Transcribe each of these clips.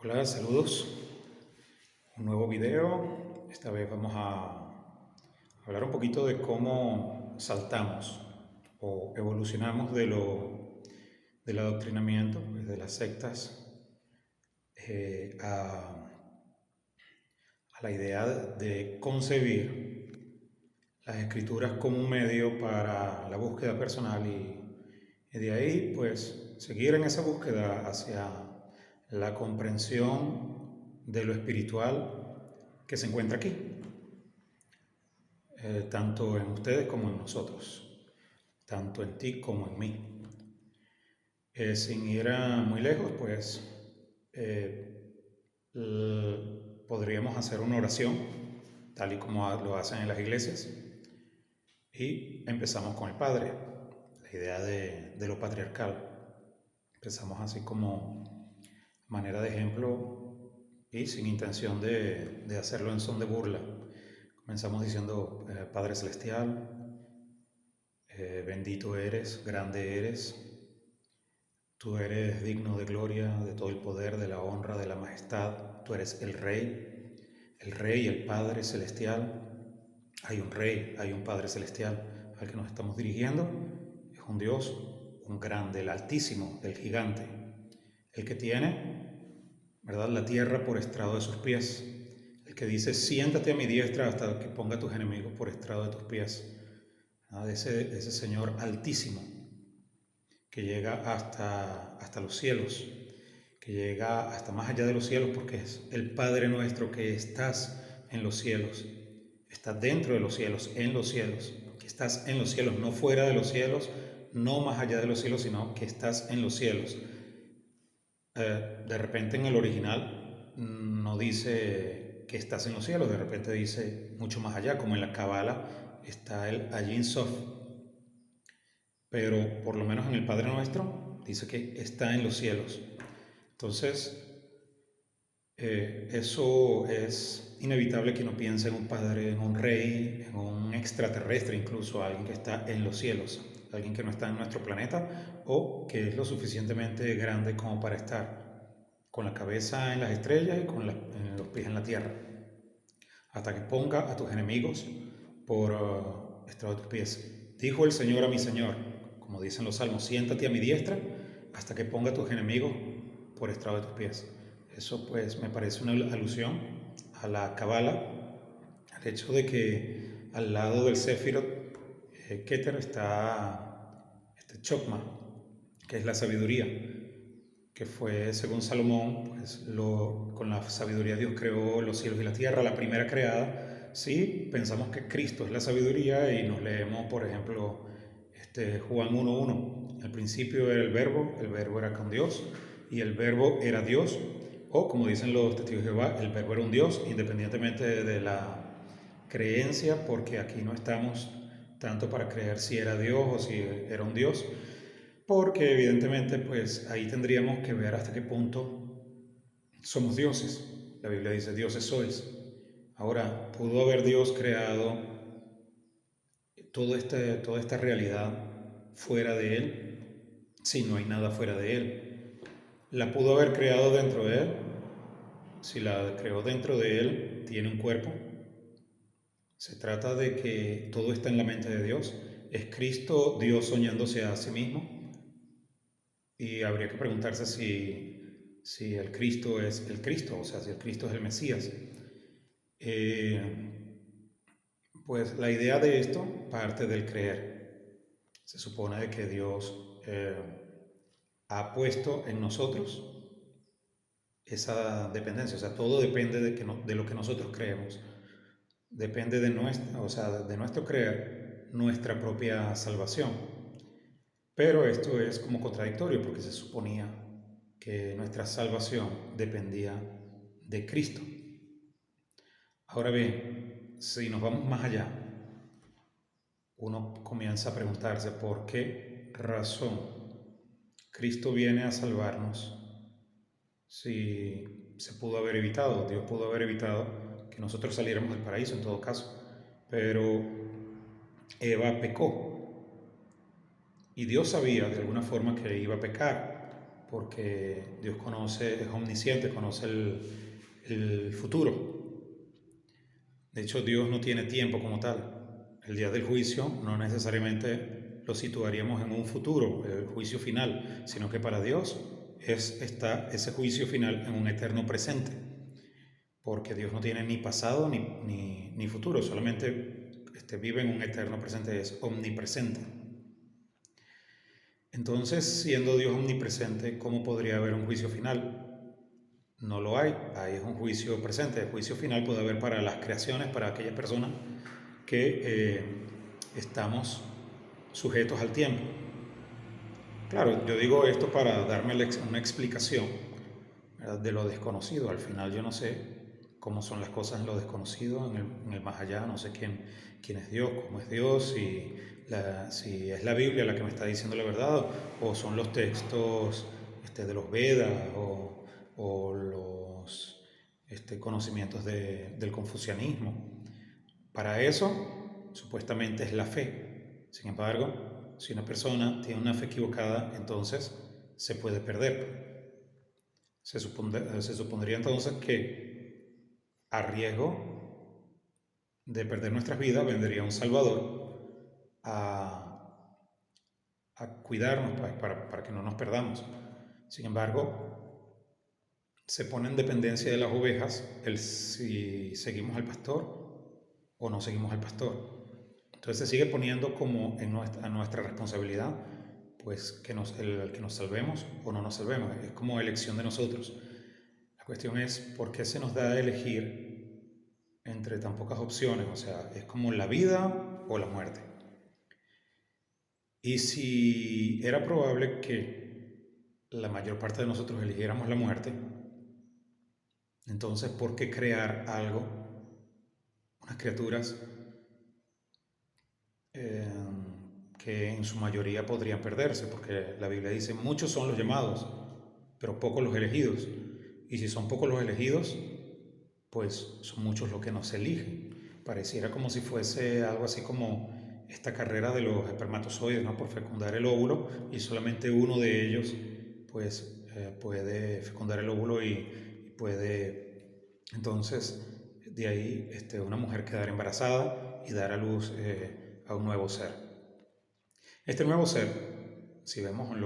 Hola, saludos. Un nuevo video. Esta vez vamos a hablar un poquito de cómo saltamos o evolucionamos del adoctrinamiento, pues, de las sectas, a la idea de concebir las escrituras como un medio para la búsqueda personal y de ahí pues seguir en esa búsqueda hacia la comprensión de lo espiritual que se encuentra aquí, tanto en ustedes como en nosotros, tanto en ti como en mí. Sin ir muy lejos, pues eh, podríamos hacer una oración, tal y como lo hacen en las iglesias, y empezamos con el Padre, la idea de lo patriarcal. Empezamos así como manera de ejemplo y sin intención de hacerlo en son de burla. Comenzamos diciendo, Padre Celestial, bendito eres, grande eres, tú eres digno de gloria, de todo el poder, de la honra, de la majestad, tú eres el Rey, el Padre Celestial. Hay un Rey, hay un Padre Celestial al que nos estamos dirigiendo, es un Dios, un grande, el Altísimo, el Gigante, el que tiene, ¿verdad?, la tierra por estrado de sus pies, el que dice, siéntate a mi diestra hasta que ponga a tus enemigos por estrado de tus pies, de ese Señor altísimo que llega hasta los cielos, que llega hasta más allá de los cielos porque es el Padre nuestro que estás en los cielos, estás dentro de los cielos, en los cielos, que estás en los cielos, no fuera de los cielos, no más allá de los cielos, sino que estás en los cielos. De repente en el original no dice que estás en los cielos, de repente dice mucho más allá, como en la Cábala está el Ayin Sof, pero por lo menos en el Padre Nuestro dice que está en los cielos. Entonces, eso es inevitable que uno piense en un padre, en un rey, en un extraterrestre, incluso alguien que está en los cielos, alguien que no está en nuestro planeta o que es lo suficientemente grande como para estar con la cabeza en las estrellas y con los pies en la tierra, hasta que ponga a tus enemigos por estrado de tus pies. Dijo el Señor a mi Señor, como dicen los salmos, siéntate a mi diestra hasta que ponga a tus enemigos por estrado de tus pies. Eso pues me parece una alusión a la Kabbalah, al hecho de que al lado del Sefirot Keter está este Chokma, que es la sabiduría, que fue según Salomón, pues con la sabiduría Dios creó los cielos y la tierra, la primera creada. Sí, pensamos que Cristo es la sabiduría y nos leemos, por ejemplo, Juan 1:1. Al principio era el verbo era con Dios y el verbo era Dios. O como dicen los testigos de Jehová, el verbo era un Dios, independientemente de la creencia, porque aquí no estamos tanto para creer si era Dios o si era un Dios, porque evidentemente pues ahí tendríamos que ver hasta qué punto somos dioses. La Biblia dice dioses sois. Ahora, ¿pudo haber Dios creado toda esta realidad fuera de Él? Si no hay nada fuera de Él. ¿La pudo haber creado dentro de Él? Si la creó dentro de Él, tiene un cuerpo. Se trata de que todo está en la mente de Dios. ¿Es Cristo Dios soñándose a sí mismo? Y habría que preguntarse si el Cristo es el Cristo, o sea, si el Cristo es el Mesías. Pues la idea de esto parte del creer. Se supone de que Dios ha puesto en nosotros esa dependencia, o sea, todo depende de lo que nosotros creemos. Depende de de nuestro creer, nuestra propia salvación. Pero esto es como contradictorio porque se suponía que nuestra salvación dependía de Cristo. Ahora bien, si nos vamos más allá, uno comienza a preguntarse por qué razón Cristo viene a salvarnos si se pudo haber evitado, Dios pudo haber evitado que nosotros saliéramos del paraíso en todo caso, pero Eva pecó y Dios sabía de alguna forma que iba a pecar, porque Dios conoce, es omnisciente, conoce el futuro. De hecho, Dios no tiene tiempo como tal. El día del juicio no necesariamente lo situaríamos en un futuro, el juicio final, sino que para Dios está ese juicio final en un eterno presente, porque Dios no tiene ni pasado ni futuro, solamente vive en un eterno presente, es omnipresente. Entonces, siendo Dios omnipresente, ¿cómo podría haber un juicio final? No lo hay, ahí es un juicio presente. El juicio final puede haber para las creaciones, para aquellas personas que estamos sujetos al tiempo. Claro, yo digo esto para darme una explicación, ¿verdad?, de lo desconocido. Al final yo no sé cómo son las cosas en lo desconocido, en el más allá. No sé quién es Dios, cómo es Dios, si es la Biblia la que me está diciendo la verdad, o son los textos de los Vedas, o los conocimientos del confucianismo. Para eso, supuestamente es la fe. Sin embargo, si una persona tiene una fe equivocada, entonces se puede perder. Se supondría entonces que a riesgo de perder nuestras vidas vendría un Salvador a cuidarnos para que no nos perdamos. Sin embargo, se pone en dependencia de las ovejas el si seguimos al pastor o no seguimos al pastor. Entonces se sigue poniendo como a nuestra responsabilidad, pues que que nos salvemos o no nos salvemos. Es como elección de nosotros. La cuestión es por qué se nos da a elegir entre tan pocas opciones. O sea, es como la vida o la muerte. Y si era probable que la mayor parte de nosotros eligiéramos la muerte, entonces ¿por qué crear algo, unas criaturas que en su mayoría podrían perderse? Porque la Biblia dice, muchos son los llamados, pero pocos los elegidos. Y si son pocos los elegidos, pues son muchos los que no se eligen. Pareciera como si fuese algo así como esta carrera de los espermatozoides, ¿no?, por fecundar el óvulo, y solamente uno de ellos pues puede fecundar el óvulo y puede entonces de ahí una mujer quedar embarazada y dar a luz a un nuevo ser. Este nuevo ser, si vemos en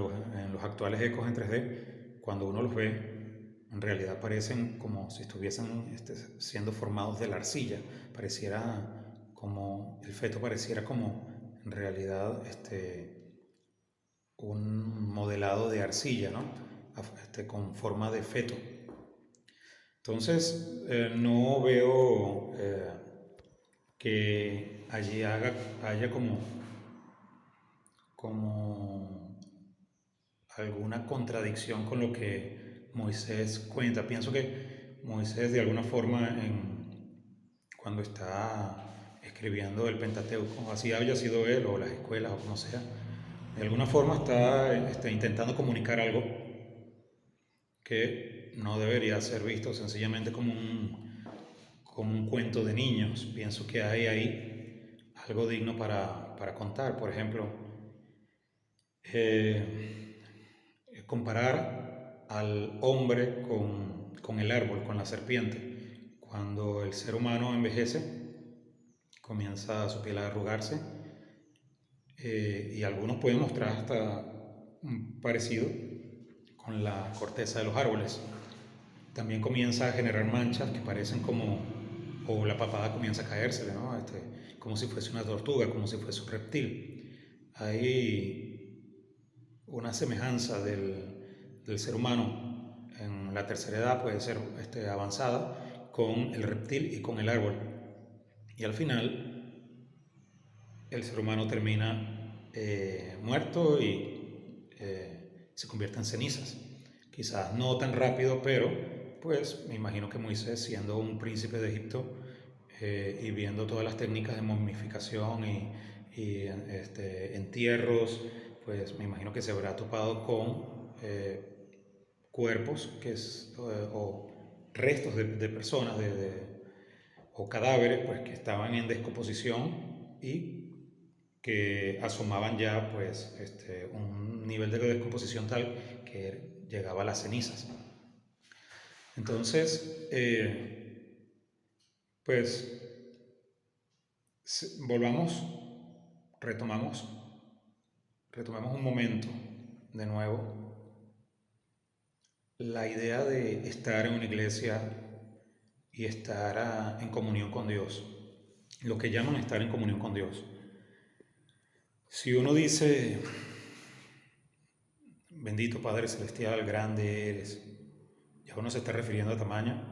los actuales ecos en 3D, cuando uno los ve, en realidad parecen como si estuviesen siendo formados de la arcilla. Pareciera como, el feto pareciera como en realidad un modelado de arcilla, ¿no?, con forma de feto. Entonces, no veo que allí haya como alguna contradicción con lo que Moisés cuenta. Pienso que Moisés, de alguna forma, cuando está escribiendo el Pentateuco, así haya sido él o las escuelas o como sea, de alguna forma está intentando comunicar algo que no debería ser visto sencillamente como un cuento de niños. Pienso que hay ahí algo digno para contar. Por ejemplo, comparar al hombre con el árbol, con la serpiente. Cuando el ser humano envejece, comienza su piel a arrugarse, y algunos pueden mostrar hasta un parecido con la corteza de los árboles. También comienza a generar manchas que parecen o la papada comienza a caérsele, ¿no?, como si fuese una tortuga, como si fuese un reptil. Hay una semejanza del ser humano en la tercera edad, puede ser avanzada, con el reptil y con el árbol. Y al final, el ser humano termina muerto y se convierte en cenizas. Quizás no tan rápido, pero pues me imagino que Moisés, siendo un príncipe de Egipto y viendo todas las técnicas de momificación y entierros, pues me imagino que se habrá topado con cuerpos o restos de personas o cadáveres, pues, que estaban en descomposición y que asomaban ya pues un nivel de descomposición tal que llegaba a las cenizas. Entonces, pues retomamos un momento de nuevo la idea de estar en una iglesia y estar en comunión con Dios, lo que llaman estar en comunión con Dios. Si uno dice, bendito Padre Celestial, grande eres, ya uno se está refiriendo a tamaño,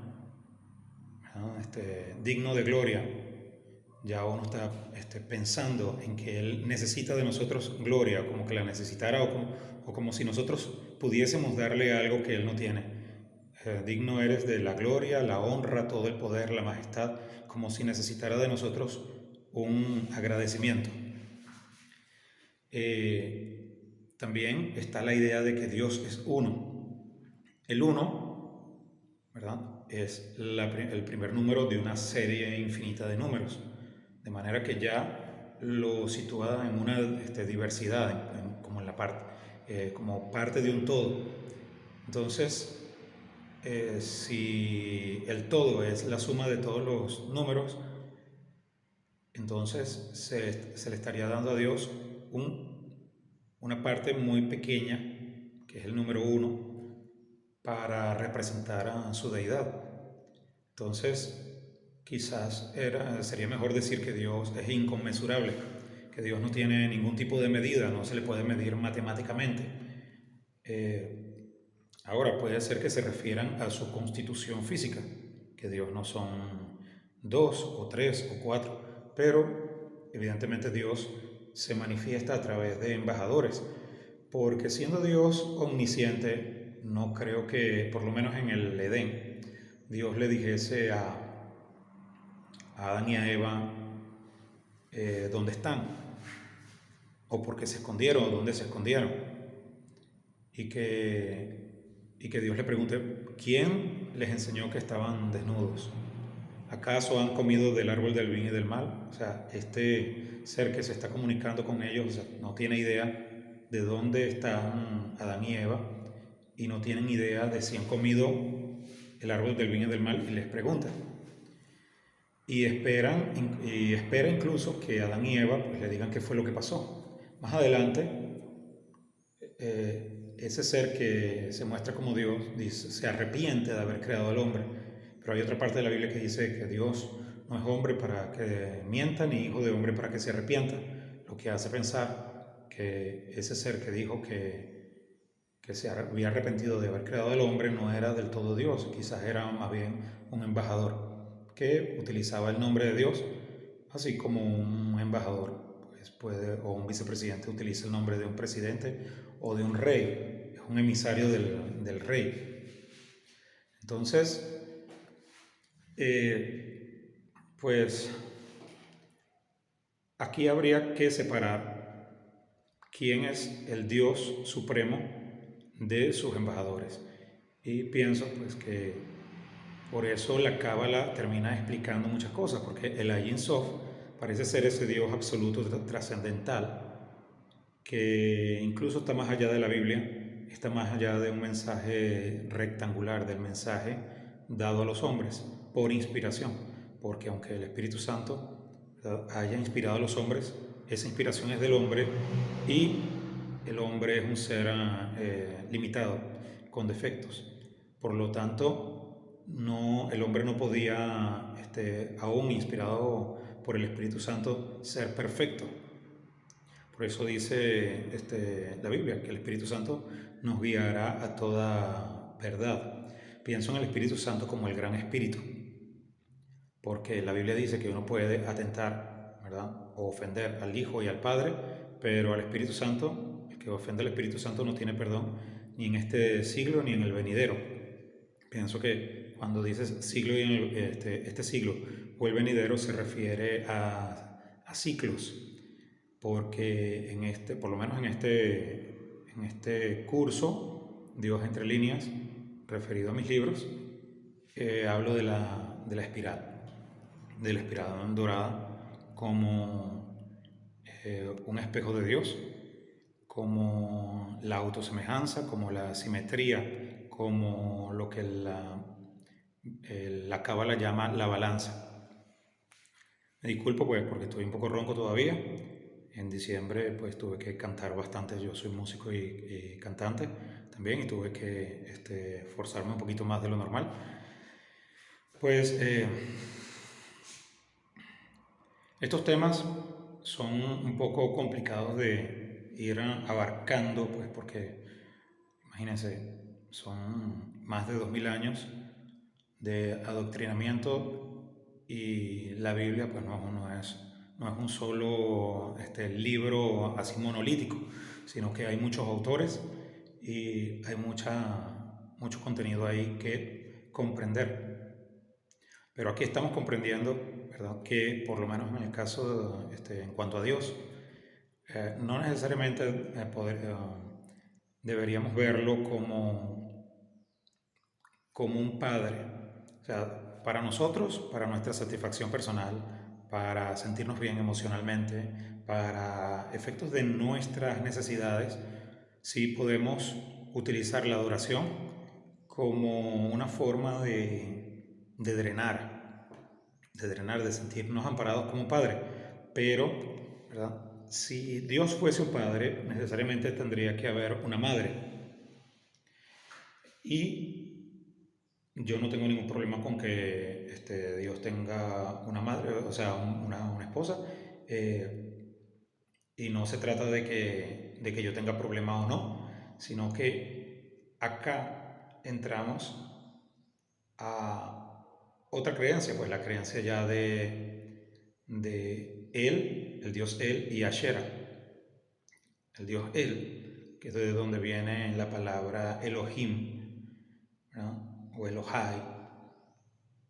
¿no? Digno de gloria, ya uno está pensando en que Él necesita de nosotros gloria, como que la necesitara o como si nosotros pudiésemos darle algo que Él no tiene. Digno eres de la gloria, la honra, todo el poder, la majestad, como si necesitara de nosotros un agradecimiento. También está la idea de que Dios es uno. El uno, ¿verdad?, es el primer número de una serie infinita de números, de manera que ya lo sitúa en una diversidad, como en la parte, como parte de un todo. Entonces, si el todo es la suma de todos los números, entonces se le estaría dando a Dios una parte muy pequeña, que es el número 1, para representar a su deidad. Entonces, quizás sería mejor decir que Dios es inconmensurable, que Dios no tiene ningún tipo de medida, no se le puede medir matemáticamente. Ahora, puede ser que se refieran a su constitución física, que Dios no son 2 o 3 o 4, pero evidentemente Dios se manifiesta a través de embajadores, porque siendo Dios omnisciente, no creo que, por lo menos en el Edén, Dios le dijese a Adán y a Eva dónde están, o por qué se escondieron, o dónde se escondieron, y que Dios le pregunte, ¿quién les enseñó que estaban desnudos? ¿Acaso han comido del árbol del bien y del mal? O sea, este ser que se está comunicando con ellos, o sea, no tiene idea de dónde están Adán y Eva, y no tienen idea de si han comido el árbol del bien y del mal, y les pregunta. Y espera incluso que Adán y Eva pues, le digan qué fue lo que pasó. Más adelante, ese ser que se muestra como Dios se arrepiente de haber creado al hombre, pero hay otra parte de la Biblia que dice que Dios no es hombre para que mienta, ni hijo de hombre para que se arrepienta, lo que hace pensar que ese ser que dijo que se había arrepentido de haber creado al hombre no era del todo Dios, quizás era más bien un embajador que utilizaba el nombre de Dios, así como un embajador o un vicepresidente utiliza el nombre de un presidente o de un rey, es un emisario del rey. Entonces, pues aquí habría que separar quién es el Dios supremo de sus embajadores. Y pienso pues que por eso la Cábala termina explicando muchas cosas, porque el Ayin Sof parece ser ese Dios absoluto trascendental que incluso está más allá de la Biblia, está más allá de un mensaje rectangular, del mensaje dado a los hombres por inspiración, porque aunque el Espíritu Santo, ¿verdad?, haya inspirado a los hombres, esa inspiración es del hombre y el hombre es un ser limitado, con defectos. Por lo tanto, el hombre no podía, aún inspirado por el Espíritu Santo, ser perfecto. Por eso dice la Biblia que el Espíritu Santo nos guiará a toda verdad. Pienso en el Espíritu Santo como el gran Espíritu, porque la Biblia dice que uno puede atentar, ¿verdad?, o ofender al Hijo y al Padre, pero al Espíritu Santo, el que ofende al Espíritu Santo no tiene perdón ni en este siglo ni en el venidero. Pienso que cuando dices siglo y en este siglo o el venidero se refiere a ciclos, porque por lo menos en este curso, Dios entre líneas, referido a mis libros, hablo de la espiral dorada como un espejo de Dios, como la autosemejanza, como la simetría, como lo que la cábala llama la balanza. Me disculpo pues porque estoy un poco ronco todavía. En diciembre pues tuve que cantar bastante. Yo soy músico y cantante también y tuve que forzarme un poquito más de lo normal. Pues estos temas son un poco complicados de ir abarcando, pues porque imagínense, son más de 2000 años de adoctrinamiento y la Biblia pues no es un solo libro así monolítico, sino que hay muchos autores y hay mucho contenido ahí que comprender. Pero aquí estamos comprendiendo, ¿verdad?, que por lo menos en el caso, en cuanto a Dios, no necesariamente deberíamos verlo como un padre. O sea, para nosotros, para nuestra satisfacción personal, para sentirnos bien emocionalmente, para efectos de nuestras necesidades, sí podemos utilizar la adoración como una forma de sentirnos amparados como padre. Pero, ¿verdad?, si Dios fuese un padre, necesariamente tendría que haber una madre. Y yo no tengo ningún problema con que Dios tenga una madre, o sea, una esposa. Y no se trata de que yo tenga problema o no, sino que acá entramos a otra creencia, pues la creencia ya de él, el dios él, y Asherah, el dios él, que es de donde viene la palabra Elohim, ¿no?, o Elohai,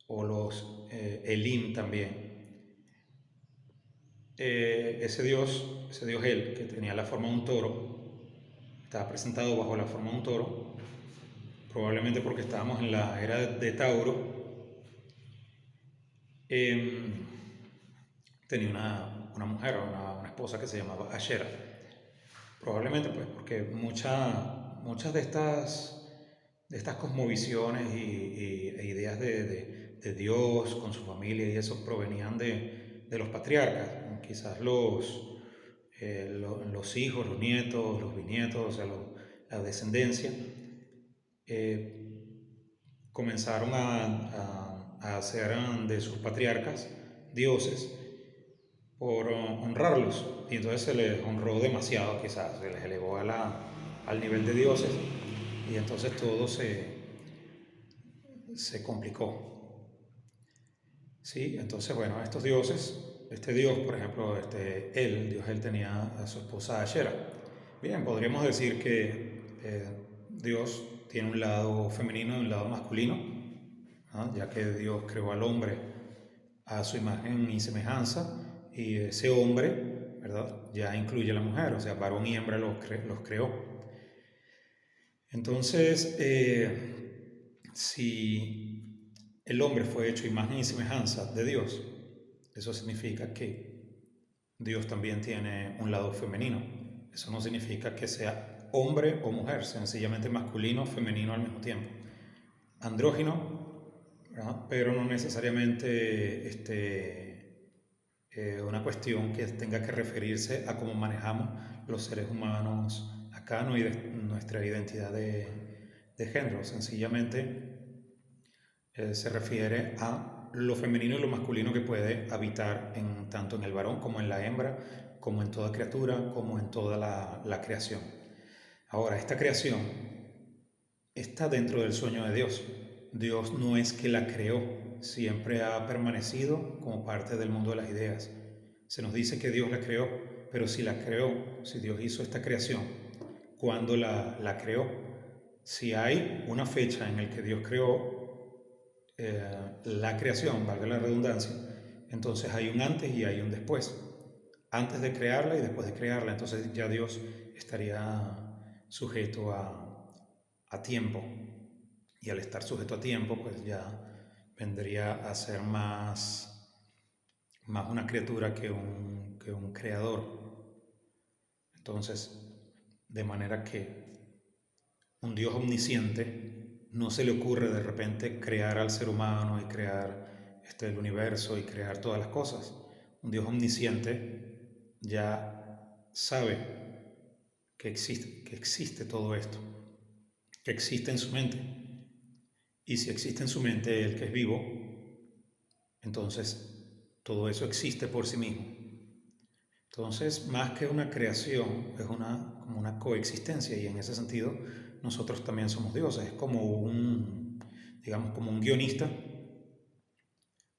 o los Elim también. Ese dios él, que tenía la forma de un toro, estaba presentado bajo la forma de un toro, probablemente porque estábamos en la era de Tauro. Tenía una mujer, una esposa que se llamaba Asherah. Probablemente pues porque muchas de estas cosmovisiones e ideas de Dios con su familia y eso provenían de los patriarcas. Quizás los hijos, los nietos, los bisnietos, o sea, la descendencia, comenzaron a hacer de sus patriarcas dioses por honrarlos. Y entonces se les honró demasiado, quizás, se les elevó al nivel de dioses y entonces todo se complicó. ¿Sí? Entonces, bueno, estos dioses, este dios, por ejemplo, Dios él tenía a su esposa Asherah. Bien, podríamos decir que Dios tiene un lado femenino y un lado masculino, ¿no?, ya que Dios creó al hombre a su imagen y semejanza, y ese hombre, ¿verdad?, ya incluye a la mujer, o sea, varón y hembra los creó. Entonces, si el hombre fue hecho imagen y semejanza de Dios, eso significa que Dios también tiene un lado femenino. Eso no significa que sea hombre o mujer, sencillamente masculino o femenino al mismo tiempo. Andrógino, ¿verdad?, pero no necesariamente una cuestión que tenga que referirse a cómo manejamos los seres humanos acá, ¿no?, y de nuestra identidad de género. Sencillamente se refiere a lo femenino y lo masculino que puede habitar tanto en el varón como en la hembra, como en toda criatura, como en toda la creación. Ahora, esta creación está dentro del sueño de Dios. Dios no es que la creó, siempre ha permanecido como parte del mundo de las ideas. Se nos dice que Dios la creó, pero si la creó, si Dios hizo esta creación, ¿cuándo la creó? Si hay una fecha en la que Dios creó la creación, valga la redundancia, entonces hay un antes y hay un después. Antes de crearla y después de crearla, entonces ya Dios estaría sujeto a tiempo. Y al estar sujeto a tiempo, pues ya vendría a ser más una criatura que un creador. Entonces, de manera que un Dios omnisciente no se le ocurre de repente crear al ser humano y crear el universo y crear todas las cosas. Un Dios omnisciente ya sabe que existe todo esto, que existe en su mente. Y si existe en su mente el que es vivo, entonces todo eso existe por sí mismo. Entonces, más que una creación, es como una coexistencia, y en ese sentido nosotros también somos dioses. Es como digamos, como un guionista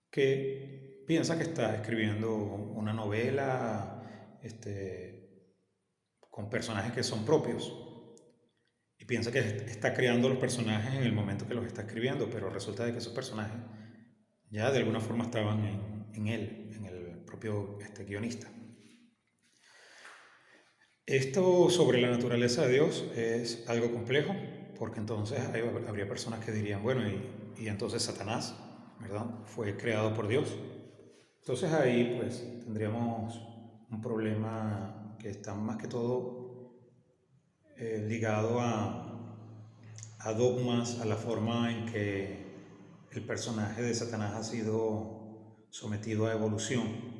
que piensa que está escribiendo una novela con personajes que son propios, y piensa que está creando los personajes en el momento que los está escribiendo, pero resulta de que esos personajes ya de alguna forma estaban en él, en el propio guionista. Esto sobre la naturaleza de Dios es algo complejo, porque entonces habría personas que dirían, bueno, y entonces Satanás, ¿verdad? Fue creado por Dios. Entonces ahí pues tendríamos un problema que está más que todo ligado a dogmas, a la forma en que el personaje de Satanás ha sido sometido a evolución.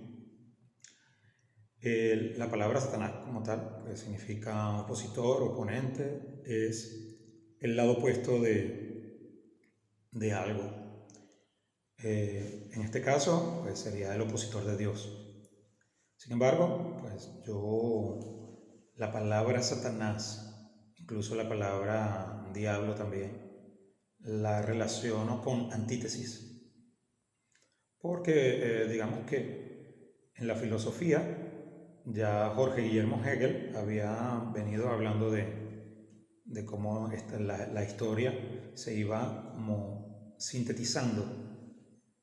La palabra Satanás como tal pues, significa opositor, oponente, es el lado opuesto de algo. En este caso pues, sería el opositor de Dios. Sin embargo, pues la palabra Satanás, incluso la palabra diablo también, la relaciono con antítesis. Porque digamos que en la filosofía ya Jorge Guillermo Hegel había venido hablando de cómo la historia se iba como sintetizando,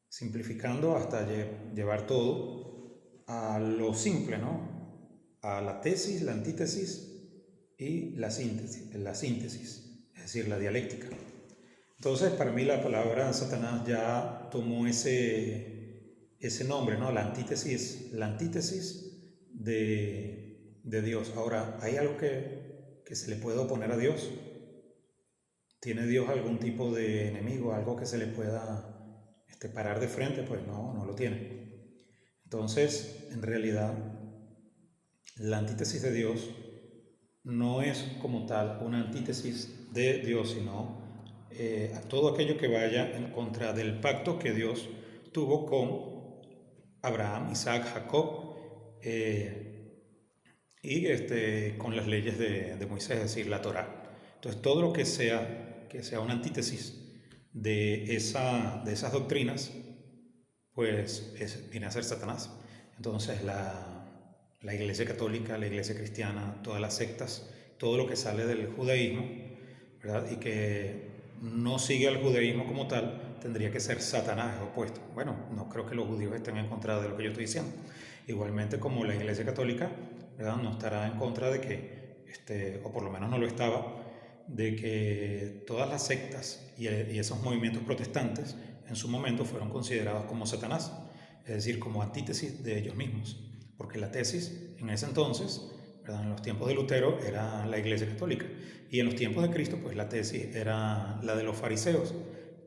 simplificando hasta llevar todo a lo simple, ¿no? A la tesis, la antítesis y la síntesis, es decir, la dialéctica. Entonces, para mí la palabra Satanás ya tomó ese nombre, ¿no? La antítesis de Dios. Ahora, ¿hay algo que se le puede oponer a Dios? ¿Tiene Dios algún tipo de enemigo, algo que se le pueda parar de frente? Pues no lo tiene. Entonces, en realidad, la antítesis de Dios no es como tal una antítesis de Dios, sino todo aquello que vaya en contra del pacto que Dios tuvo con Abraham, Isaac, Jacob y con las leyes de Moisés, es decir, la Torá. Entonces, todo lo que sea una antítesis de esas doctrinas, pues viene a ser Satanás. Entonces, la Iglesia Católica, la Iglesia Cristiana, todas las sectas, todo lo que sale del judaísmo, ¿verdad? Y que no sigue al judaísmo como tal, tendría que ser Satanás, es opuesto. Bueno, no creo que los judíos estén en contra de lo que yo estoy diciendo. Igualmente como la Iglesia Católica, ¿verdad? No estará en contra de que, o por lo menos no lo estaba, de que todas las sectas y esos movimientos protestantes en su momento fueron considerados como Satanás, es decir, como antítesis de ellos mismos, porque la tesis en ese entonces, ¿verdad? En los tiempos de Lutero era la Iglesia Católica, y en los tiempos de Cristo pues la tesis era la de los fariseos.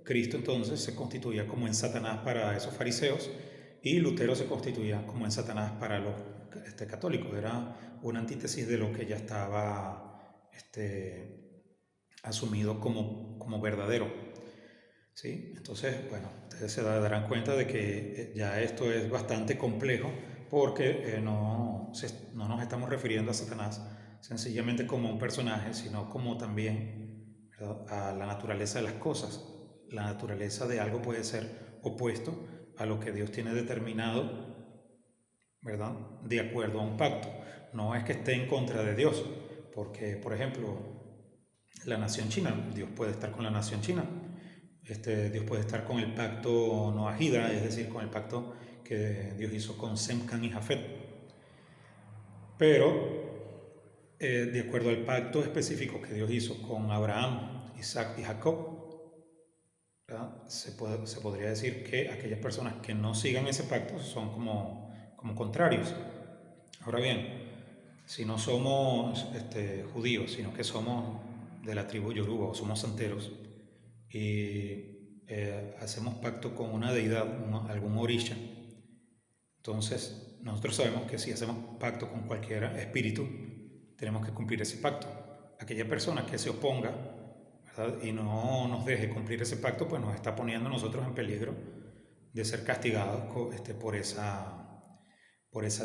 Cristo entonces se constituía como en Satanás para esos fariseos, y Lutero se constituía como en Satanás para los católicos. Era una antítesis de lo que ya estaba asumido como verdadero. ¿Sí? Entonces, bueno, ustedes se darán cuenta de que ya esto es bastante complejo, porque no nos estamos refiriendo a Satanás sencillamente como un personaje, sino como también, ¿verdad?, a la naturaleza de las cosas. La naturaleza de algo puede ser opuesto a lo que Dios tiene determinado, ¿verdad?, de acuerdo a un pacto. No es que esté en contra de Dios, porque, por ejemplo, la nación china, Dios puede estar con la nación china. Dios puede estar con el pacto noahida, es decir, con el pacto que Dios hizo con Sem, Can y Jafet. Pero, de acuerdo al pacto específico que Dios hizo con Abraham, Isaac y Jacob, se podría decir que aquellas personas que no sigan ese pacto son como contrarios. Ahora bien, si no somos judíos, sino que somos de la tribu Yoruba o somos santeros y hacemos pacto con una deidad, algún orisha, entonces nosotros sabemos que si hacemos pacto con cualquier espíritu, tenemos que cumplir ese pacto. Aquella persona que se oponga, ¿verdad?, y no nos deje cumplir ese pacto, pues nos está poniendo nosotros en peligro de ser castigados por esa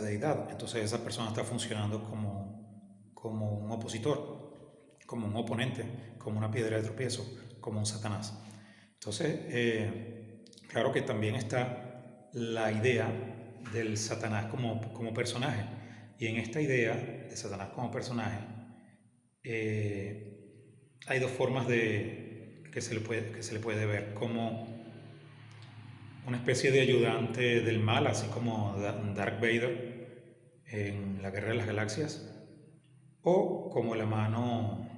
deidad. Entonces esa persona está funcionando como un opositor, como un oponente, como una piedra de tropiezo, como un Satanás. Entonces, claro que también está la idea del Satanás como personaje. Y en esta idea de Satanás como personaje, hay dos formas que se le puede ver: como una especie de ayudante del mal, así como Darth Vader en la Guerra de las Galaxias, o como la mano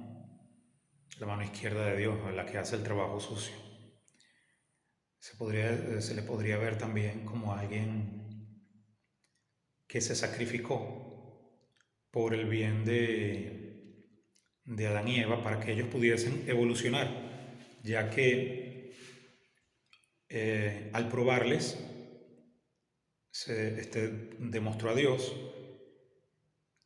izquierda de Dios, la que hace el trabajo sucio. Se le podría ver también como alguien que se sacrificó por el bien de Adán y Eva para que ellos pudiesen evolucionar, ya que al probarles demostró a Dios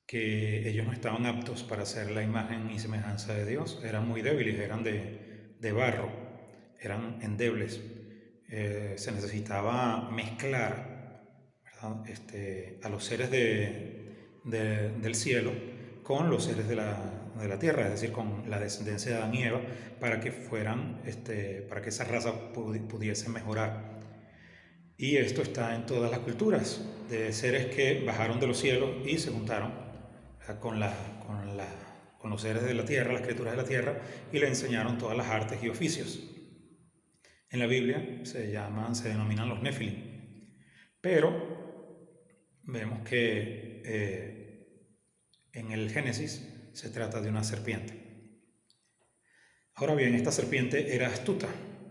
que ellos no estaban aptos para ser la imagen y semejanza de Dios, eran muy débiles, eran de barro, eran endebles. Se necesitaba mezclar, ¿verdad?, a los seres del cielo con los seres de la tierra, es decir, con la descendencia de Adán y Eva, para que para que esa raza pudiese mejorar. Y esto está en todas las culturas, de seres que bajaron de los cielos y se juntaron con, con los seres de la tierra, las criaturas de la tierra, y le enseñaron todas las artes y oficios. En la Biblia se denominan los Nefilim, pero vemos que en el Génesis se trata de una serpiente. Ahora bien, esta serpiente era astuta,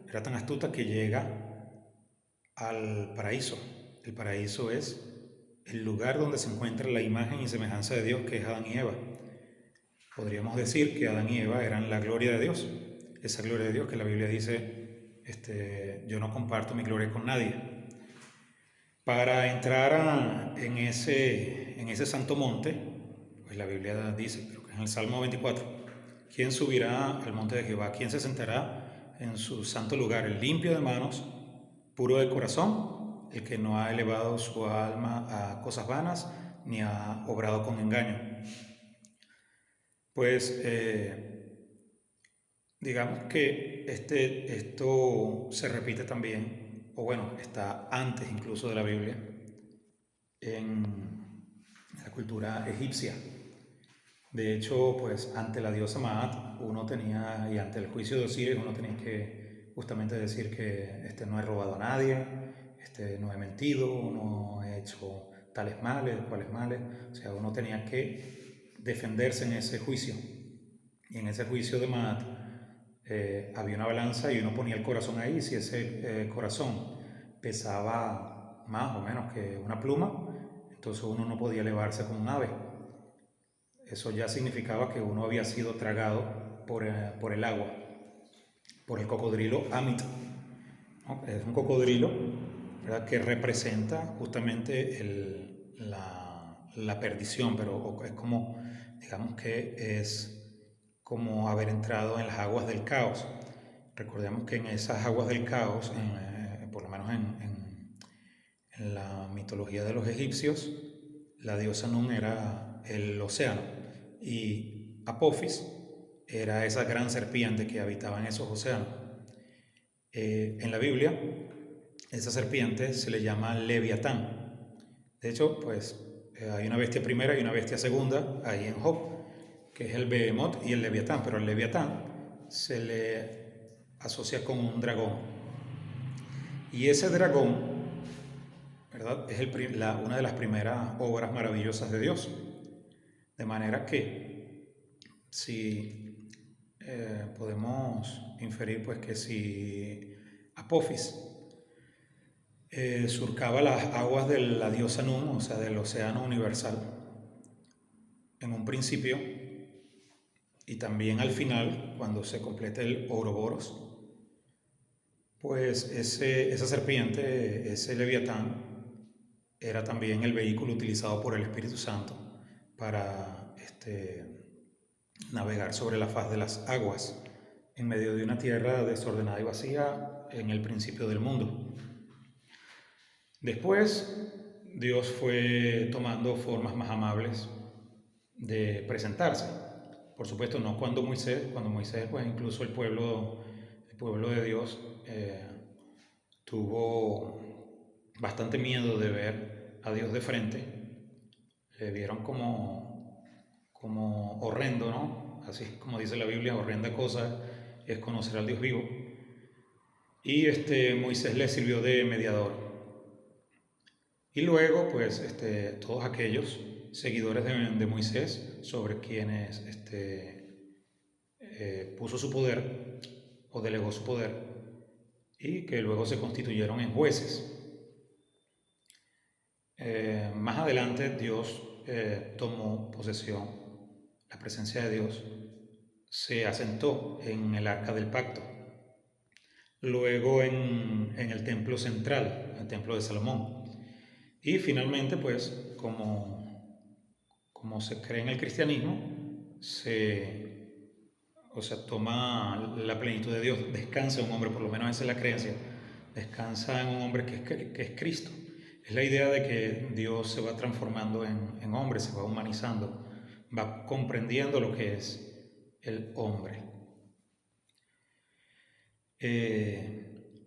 era tan astuta que llega al paraíso. El paraíso es el lugar donde se encuentra la imagen y semejanza de Dios, que es Adán y Eva. Podríamos decir que Adán y Eva eran la gloria de Dios, esa gloria de Dios que la Biblia dice, yo no comparto mi gloria con nadie. Para entrar en ese santo monte, pues la Biblia dice, creo que es en el Salmo 24, ¿quién subirá al monte de Jehová? ¿Quién se sentará en su santo lugar? El limpio de manos, puro de corazón, el que no ha elevado su alma a cosas vanas, ni ha obrado con engaño. Pues digamos que esto se repite también, o bueno, está antes incluso de la Biblia, en la cultura egipcia. De hecho, pues ante la diosa Maat y ante el juicio de Osiris, uno tenía que justamente decir que no he robado a nadie, no he mentido, no he hecho tales males, cuales males. O sea, uno tenía que defenderse en ese juicio. Y en ese juicio de Maat había una balanza y uno ponía el corazón ahí. Si ese corazón pesaba más o menos que una pluma, entonces uno no podía elevarse como un ave. Eso ya significaba que uno había sido tragado por el agua, por el cocodrilo Amit, ¿no? Es un cocodrilo, ¿verdad?, que representa justamente la perdición, pero es como, digamos que es como haber entrado en las aguas del caos. Recordemos que en esas aguas del caos, por lo menos en la mitología de los egipcios, la diosa Nun era el océano y Apophis era esa gran serpiente que habitaba en esos océanos. En la Biblia, esa serpiente se le llama Leviatán. De hecho, pues hay una bestia primera y una bestia segunda ahí en Job, que es el Behemoth y el Leviatán, pero el Leviatán se le asocia con un dragón. Y ese dragón, ¿verdad?, es una de las primeras obras maravillosas de Dios. De manera que si podemos inferir pues que si Apophis surcaba las aguas de la diosa Nun, o sea, del océano universal, en un principio y también al final, cuando se complete el Ouroboros, pues esa serpiente, ese leviatán, era también el vehículo utilizado por el Espíritu Santo para navegar sobre la faz de las aguas en medio de una tierra desordenada y vacía en el principio del mundo. Después, Dios fue tomando formas más amables de presentarse. Por supuesto, no cuando Moisés, pues incluso el pueblo de Dios tuvo bastante miedo de ver a Dios de frente. Le vieron como horrendo, ¿no? Así como dice la Biblia, horrenda cosa es conocer al Dios vivo. Y Moisés le sirvió de mediador. Y luego, pues, todos aquellos seguidores de Moisés, sobre quienes puso su poder o delegó su poder, y que luego se constituyeron en jueces. Más adelante Dios tomó posesión, la presencia de Dios se asentó en el arca del pacto, luego en el templo central, el templo de Salomón, y finalmente, pues, como se cree en el cristianismo, toma la plenitud de Dios, descansa en un hombre, por lo menos esa es la creencia, descansa en un hombre que es Cristo. Es la idea de que Dios se va transformando en hombre, se va humanizando, va comprendiendo lo que es el hombre.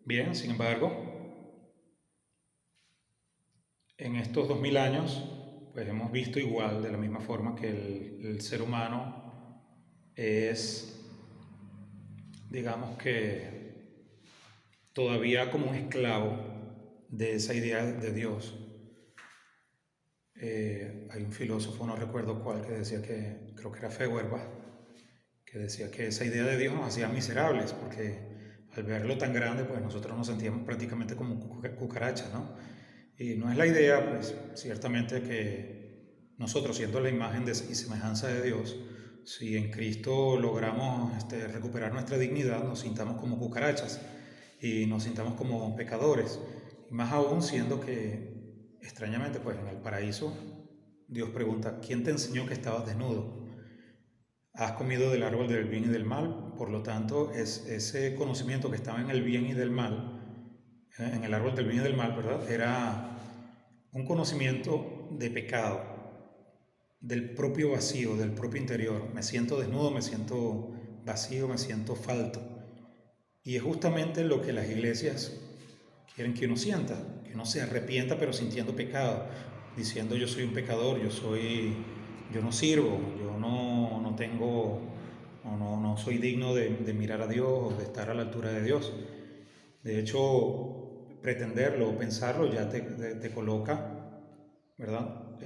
Bien, sin embargo, en estos 2000 años, pues hemos visto igual, de la misma forma, que el ser humano es, digamos que, todavía como un esclavo de esa idea de Dios. Hay un filósofo, no recuerdo cuál, que decía que, creo que era Feuerbach, que decía que esa idea de Dios nos hacía miserables, porque al verlo tan grande, pues nosotros nos sentíamos prácticamente como cucarachas, ¿no? Y no es la idea, pues, ciertamente que nosotros, siendo la imagen y semejanza de Dios, si en Cristo logramos recuperar nuestra dignidad, nos sintamos como cucarachas y nos sintamos como pecadores. Y más aún siendo que, extrañamente, pues en el paraíso, Dios pregunta, ¿quién te enseñó que estabas desnudo? Has comido del árbol del bien y del mal, por lo tanto, ese conocimiento que estaba en el bien y del mal, en el árbol del bien y del mal, ¿verdad? Era un conocimiento de pecado, del propio vacío, del propio interior. Me siento desnudo, me siento vacío, me siento falto. Y es justamente lo que las iglesias quieren que uno sienta, que uno se arrepienta pero sintiendo pecado, diciendo yo soy un pecador, yo no sirvo, yo no tengo, no soy digno de mirar a Dios o de estar a la altura de Dios. De hecho, pretenderlo o pensarlo ya te coloca, ¿verdad?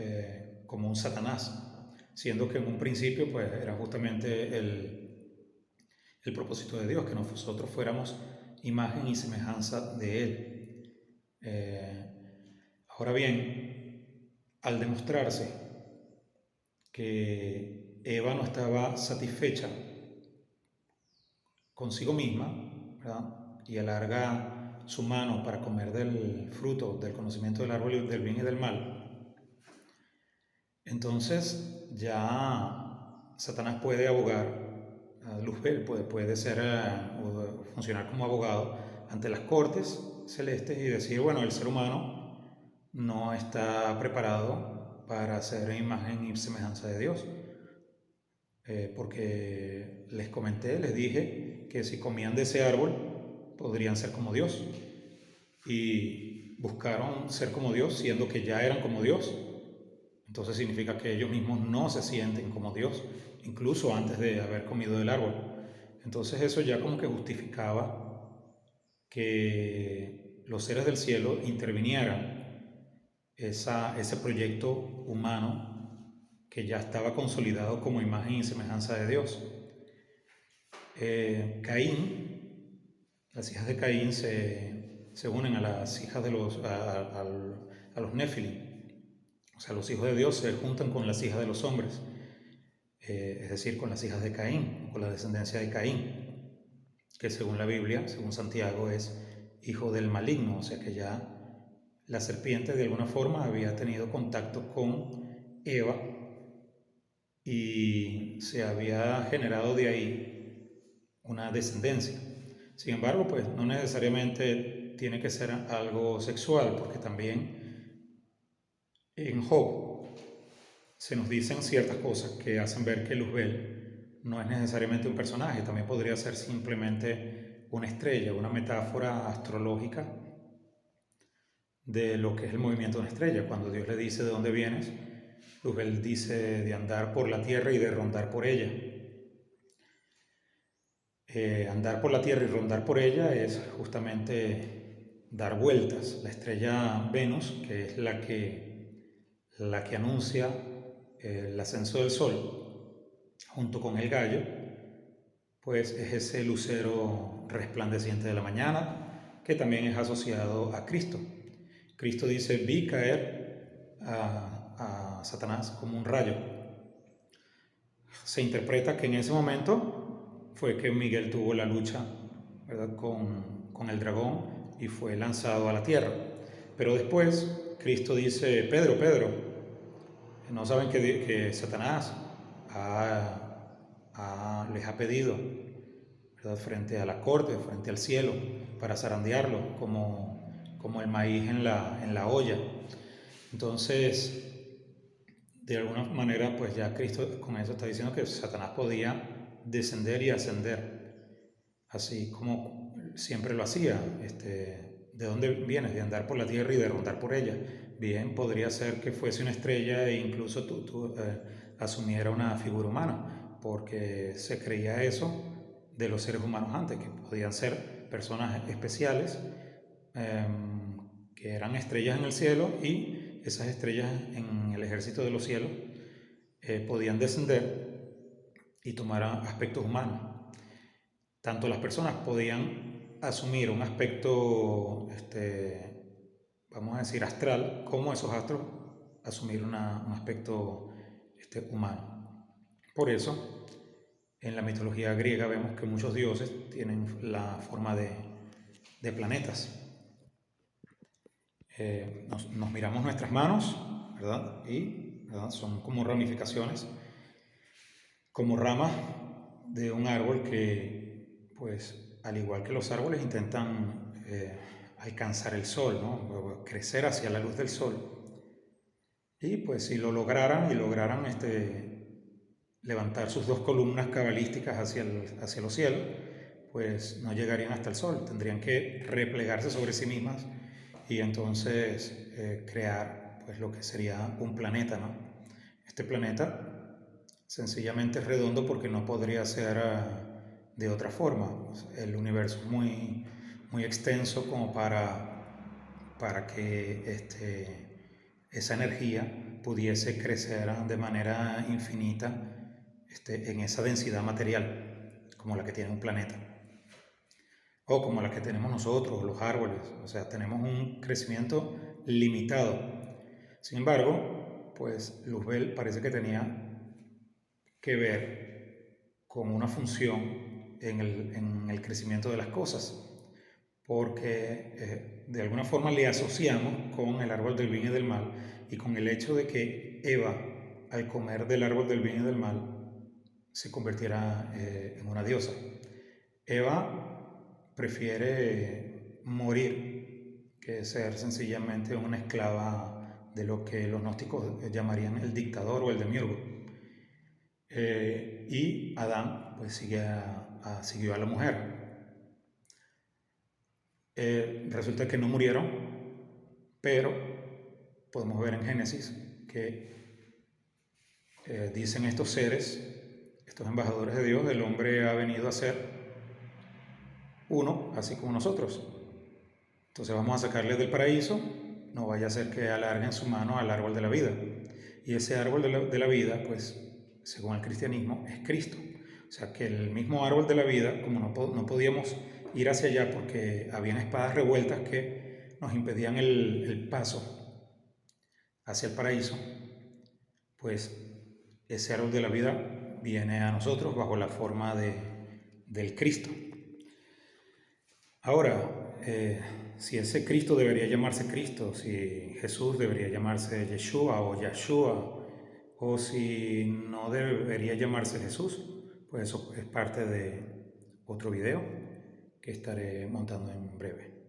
Como un Satanás, siendo que en un principio pues era justamente el propósito de Dios, que nosotros fuéramos imagen y semejanza de Él. Ahora bien, al demostrarse que Eva no estaba satisfecha consigo misma, ¿verdad? Y alarga su mano para comer del fruto del conocimiento del árbol del bien y del mal, entonces ya Satanás puede abogar, Luzbel puede ser o funcionar como abogado ante las cortes celestes y decir, bueno, el ser humano no está preparado para ser imagen y semejanza de Dios. Porque les dije que si comían de ese árbol podrían ser como Dios. Y buscaron ser como Dios siendo que ya eran como Dios. Entonces significa que ellos mismos no se sienten como Dios, incluso antes de haber comido del árbol. Entonces eso ya como que justificaba que los seres del cielo intervinieran ese proyecto humano que ya estaba consolidado como imagen y semejanza de Dios. Caín, las hijas de Caín se unen a las hijas de a los Nefilim. O sea, los hijos de Dios se juntan con las hijas de los hombres. es decir, con las hijas de Caín, con la descendencia de Caín, que según la Biblia, según Santiago, es hijo del maligno, o sea que ya la serpiente de alguna forma había tenido contacto con Eva y se había generado de ahí una descendencia. Sin embargo, pues no necesariamente tiene que ser algo sexual, porque también en Job se nos dicen ciertas cosas que hacen ver que Luzbel no es necesariamente un personaje, también podría ser simplemente una estrella, una metáfora astrológica de lo que es el movimiento de una estrella. Cuando Dios le dice de dónde vienes, Luzbel dice de andar por la tierra y de rondar por ella. Andar por la tierra y rondar por ella es justamente dar vueltas. La estrella Venus, que es la que anuncia el ascenso del Sol, junto con el gallo, pues es ese lucero resplandeciente de la mañana, que también es asociado a Cristo. Cristo dice, vi caer a Satanás como un rayo. Se interpreta que en ese momento fue que Miguel tuvo la lucha, ¿verdad?, con el dragón y fue lanzado a la tierra. Pero después Cristo dice, Pedro, Pedro, ¿no saben que Satanás les ha pedido, ¿verdad?, frente a la corte, frente al cielo, para zarandearlo como el maíz en la olla? Entonces, de alguna manera, pues ya Cristo con eso está diciendo que Satanás podía descender y ascender, así como siempre lo hacía. ¿De dónde vienes? De andar por la tierra y de rondar por ella. Bien, podría ser que fuese una estrella e incluso tú asumiera una figura humana, porque se creía eso de los seres humanos antes, que podían ser personas especiales, que eran estrellas en el cielo, y esas estrellas en el ejército de los cielos podían descender y tomar aspectos humanos. Tanto las personas podían asumir un aspecto, vamos a decir, astral, como esos astros asumir un aspecto humano. Por eso, en la mitología griega vemos que muchos dioses tienen la forma de planetas. Nos miramos nuestras manos, ¿verdad? Y ¿verdad?, son como ramificaciones, como ramas de un árbol que, pues, al igual que los árboles, intentan alcanzar el sol, ¿no?, crecer hacia la luz del sol. Y pues si lo lograran y lograran levantar sus dos columnas cabalísticas hacia los cielos, pues no llegarían hasta el sol, tendrían que replegarse sobre sí mismas y entonces crear pues lo que sería un planeta, ¿no? Este planeta sencillamente es redondo porque no podría ser de otra forma. El universo es muy, muy extenso como para que esa energía pudiese crecer de manera infinita en esa densidad material, como la que tiene un planeta, o como la que tenemos nosotros, los árboles. O sea, tenemos un crecimiento limitado. Sin embargo, pues Luzbel parece que tenía que ver con una función en el crecimiento de las cosas, porque de alguna forma le asociamos con el árbol del bien y del mal y con el hecho de que Eva, al comer del árbol del bien y del mal, se convirtiera en una diosa. Eva prefiere morir que ser sencillamente una esclava de lo que los gnósticos llamarían el dictador o el demiurgo. Y Adán pues siguió a la mujer. Resulta que no murieron, pero podemos ver en Génesis que dicen estos seres, estos embajadores de Dios, el hombre ha venido a ser uno, así como nosotros. Entonces vamos a sacarles del paraíso, no vaya a ser que alarguen su mano al árbol de la vida. Y ese árbol de la vida, pues, según el cristianismo, es Cristo. O sea que el mismo árbol de la vida, como no podíamos ir hacia allá porque habían espadas revueltas que nos impedían el paso hacia el paraíso, pues ese árbol de la vida viene a nosotros bajo la forma del Cristo. Ahora, si ese Cristo debería llamarse Cristo, si Jesús debería llamarse Yeshua o Yahshua, o si no debería llamarse Jesús, pues eso es parte de otro video que estaré montando en breve.